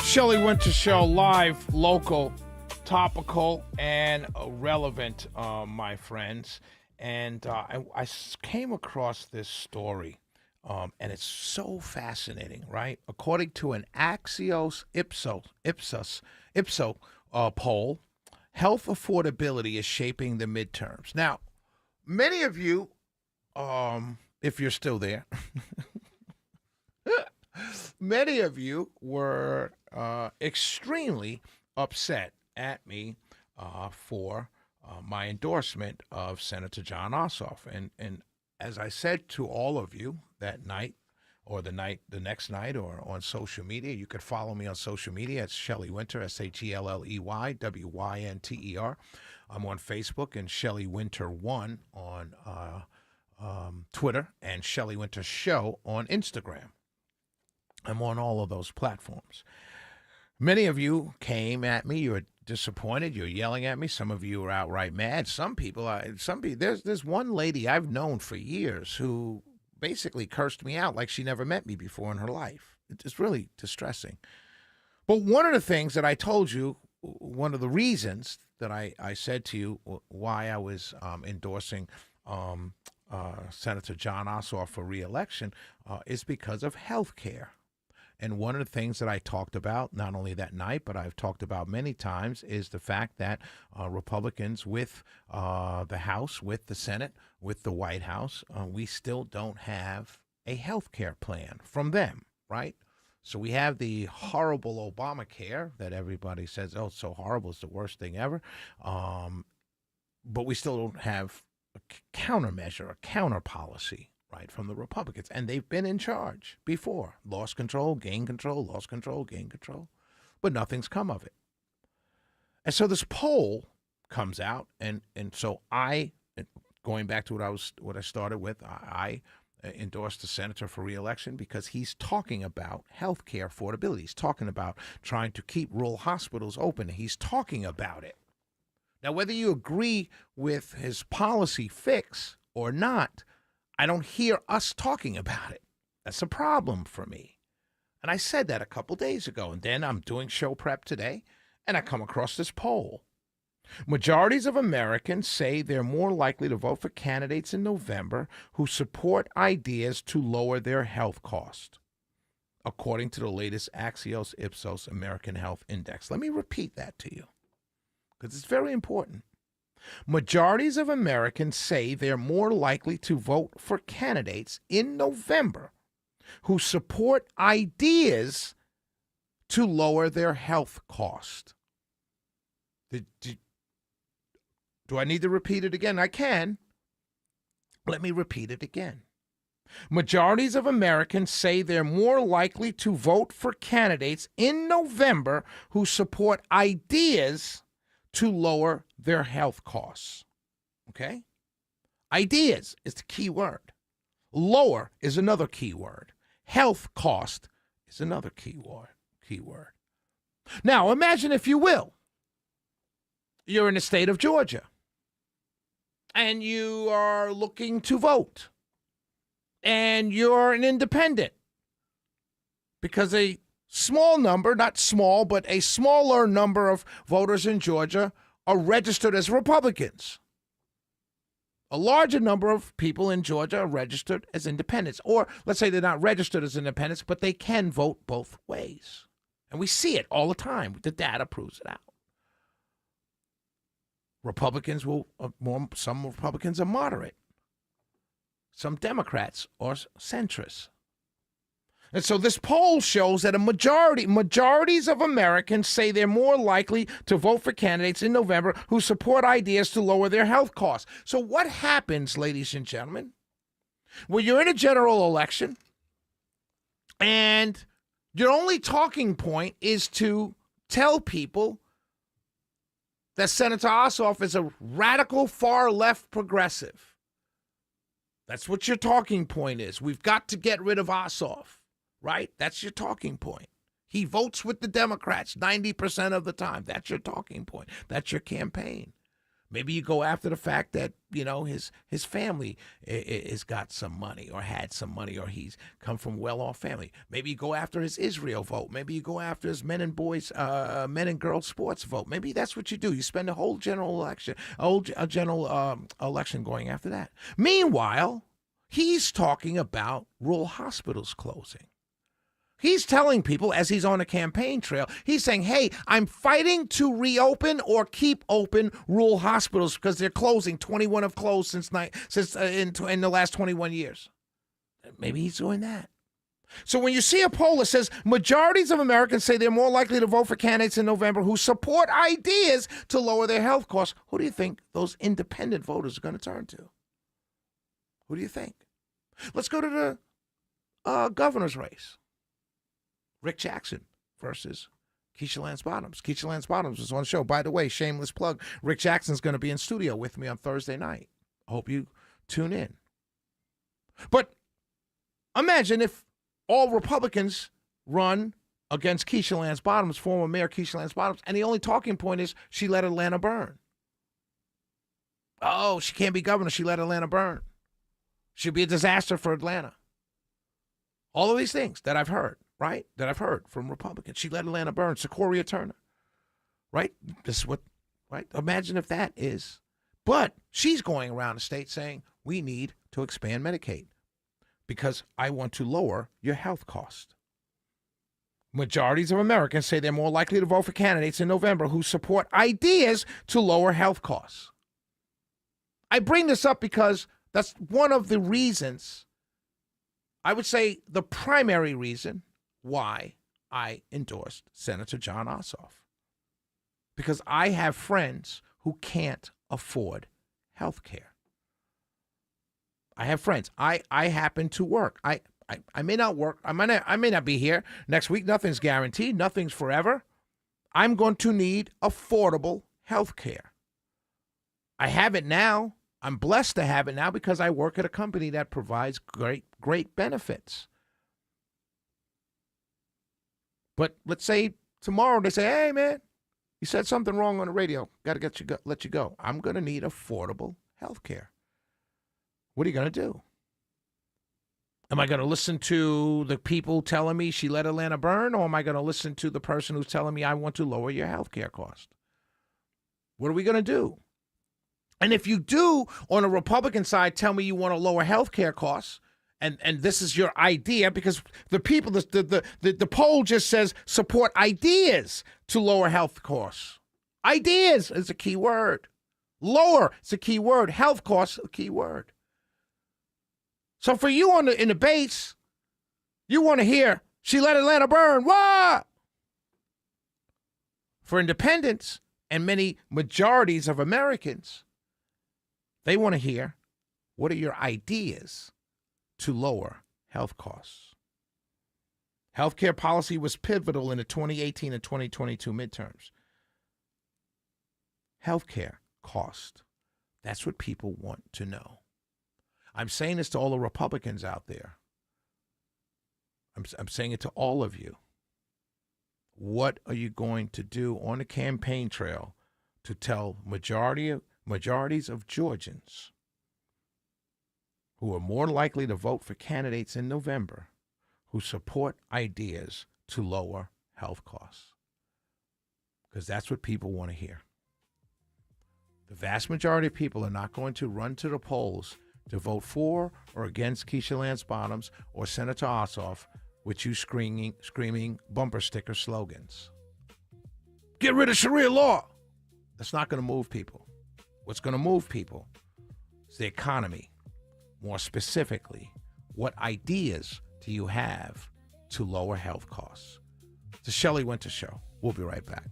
Shelley Winter Show, live, local, topical, and relevant, my friends. And I came across this story, and it's so fascinating, right? According to an Ipsos poll, health affordability is shaping the midterms. Now, many of you, if you're still there, many of you were extremely upset at me for my endorsement of Senator John Ossoff. And as I said to all of you that night, or the next night, or on social media, you could follow me on social media. It's Shelley Winter, SHELLEY, WYNTER. I'm on Facebook and Shelley Winter 1 on Twitter, and Shelley Winter Show on Instagram. I'm on all of those platforms. Many of you came at me. You're disappointed. You're yelling at me. Some of you are outright mad. Some people. There's one lady I've known for years who basically cursed me out like she never met me before in her life. It's really distressing. But one of the things that I told you, one of the reasons that I said to you why I was endorsing Senator John Ossoff for re-election is because of health care. And one of the things that I talked about, not only that night, but I've talked about many times, is the fact that Republicans with the House, with the Senate, with the White House, we still don't have a health care plan from them, right? So we have the horrible Obamacare that everybody says, oh, it's so horrible, it's the worst thing ever. But we still don't have a countermeasure, a counter policy, right, from the Republicans. And they've been in charge before. Lost control, gain control, lost control, gain control. But nothing's come of it. And so this poll comes out, and so I, going back to what I started with, I endorsed the senator for re-election because he's talking about health care affordability. He's talking about trying to keep rural hospitals open. He's talking about it. Now, whether you agree with his policy fix or not, I don't hear us talking about it. That's a problem for me. And I said that a couple days ago. And then I'm doing show prep today, and I come across this poll. Majorities of Americans say they're more likely to vote for candidates in November who support ideas to lower their health cost, according to the latest Axios Ipsos American Health Index. Let me repeat that to you, because it's very important. Majorities of Americans say they're more likely to vote for candidates in November who support ideas to lower their health cost. Do I need to repeat it again? I can. Let me repeat it again. Majorities of Americans say they're more likely to vote for candidates in November who support ideas to lower their health costs. Okay? Ideas is the key word. Lower is another key word. Health cost is another key word. Now, imagine, if you will, you're in the state of Georgia and you are looking to vote and you're an independent because a small number, not small, but a smaller number of voters in Georgia are registered as Republicans. A larger number of people in Georgia are registered as independents. Or let's say they're not registered as independents, but they can vote both ways. And we see it all the time. The data proves it out. Some Republicans are moderate. Some Democrats are centrist. And so this poll shows that majorities of Americans say they're more likely to vote for candidates in November who support ideas to lower their health costs. So what happens, ladies and gentlemen, when you're in a general election and your only talking point is to tell people that Senator Ossoff is a radical far-left progressive? That's what your talking point is. We've got to get rid of Ossoff. Right? That's your talking point. He votes with the Democrats 90% of the time. That's your talking point. That's your campaign. Maybe you go after the fact that, his family has got some money or had some money or he's come from a well-off family. Maybe you go after his Israel vote. Maybe you go after his men and girls sports vote. Maybe that's what you do. You spend a whole general election going after that. Meanwhile, he's talking about rural hospitals closing. He's telling people as he's on a campaign trail, he's saying, hey, I'm fighting to reopen or keep open rural hospitals because they're closing. 21 have closed since in the last 21 years. Maybe he's doing that. So when you see a poll that says majorities of Americans say they're more likely to vote for candidates in November who support ideas to lower their health costs, who do you think those independent voters are going to turn to? Who do you think? Let's go to the governor's race. Rick Jackson versus Keisha Lance Bottoms. Keisha Lance Bottoms was on the show. By the way, shameless plug, Rick Jackson's going to be in studio with me on Thursday night. I hope you tune in. But imagine if all Republicans run against Keisha Lance Bottoms, former Mayor Keisha Lance Bottoms, and the only talking point is she let Atlanta burn. Oh, she can't be governor. She let Atlanta burn. She'll be a disaster for Atlanta. All of these things that I've heard. Right? That I've heard from Republicans. She let Atlanta burn. Sequoia Turner. Right? This is what, right? Imagine if that is. But she's going around the state saying, we need to expand Medicaid because I want to lower your health cost. Majorities of Americans say they're more likely to vote for candidates in November who support ideas to lower health costs. I bring this up because that's one of the reasons, I would say the primary reason, why I endorsed Senator John Ossoff. Because I have friends who can't afford health care. I have friends. I happen to work. I may not work. I may not be here next week. Nothing's guaranteed. Nothing's forever. I'm going to need affordable health care. I have it now. I'm blessed to have it now because I work at a company that provides great benefits. But let's say tomorrow they say, hey, man, you said something wrong on the radio. Got to let you go. I'm going to need affordable health care. What are you going to do? Am I going to listen to the people telling me she let Atlanta burn, or am I going to listen to the person who's telling me I want to lower your health care cost? What are we going to do? And if you do, on the Republican side, tell me you want to lower health care costs, and this is your idea, because the people, the poll just says support ideas to lower health costs. Ideas is a key word. Lower is a key word. Health costs a key word. So for you in the base, you want to hear she let Atlanta burn. What? For independents and many majorities of Americans, they want to hear, what are your ideas to lower health costs? Healthcare policy was pivotal in the 2018 and 2022 midterms. Healthcare cost. That's what people want to know. I'm saying this to all the Republicans out there. I'm saying it to all of you. What are you going to do on the campaign trail to tell majorities of Georgians who are more likely to vote for candidates in November who support ideas to lower health costs? Because that's what people want to hear. The vast majority of people are not going to run to the polls to vote for or against Keisha Lance Bottoms or Senator Ossoff with you screaming bumper sticker slogans. Get rid of Sharia law. That's not going to move people. What's going to move people is the economy. More specifically, what ideas do you have to lower health costs? The Shelley Winter Show. We'll be right back.